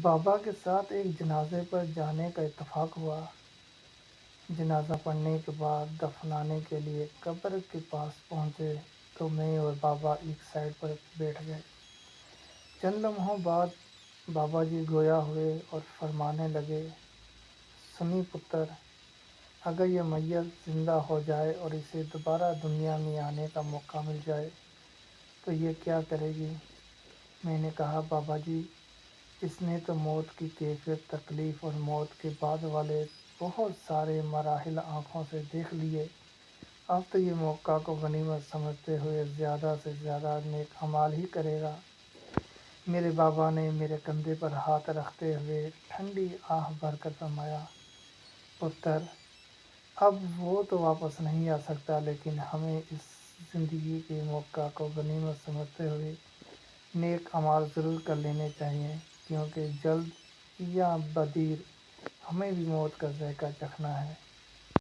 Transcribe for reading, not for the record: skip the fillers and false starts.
بابا کے ساتھ ایک جنازے پر جانے کا اتفاق ہوا۔ جنازہ پڑھنے کے بعد دفنانے کے لیے قبر کے پاس پہنچے تو میں اور بابا ایک سائڈ پر بیٹھ گئے۔ چند لمحوں بعد بابا جی گویا ہوئے اور فرمانے لگے، سنی پتر، اگر یہ میت زندہ ہو جائے اور اسے دوبارہ دنیا میں آنے کا موقع مل جائے تو یہ کیا کرے گی؟ میں نے کہا، بابا جی، اس نے تو موت کی کیفیت، تکلیف اور موت کے بعد والے بہت سارے مراحل آنکھوں سے دیکھ لیے۔ اب تو یہ موقع کو غنیمت سمجھتے ہوئے زیادہ سے زیادہ نیک اعمال ہی کرے گا۔ میرے بابا نے میرے کندھے پر ہاتھ رکھتے ہوئے ٹھنڈی آہ بھر کر فرمایا، پتر، اب وہ تو واپس نہیں آ سکتا، لیکن ہمیں اس زندگی کے موقع کو غنیمت سمجھتے ہوئے نیک اعمال ضرور کر لینے چاہیے، کیونکہ جلد یا بدیر ہمیں بھی موت کا ذائقہ چکھنا ہے۔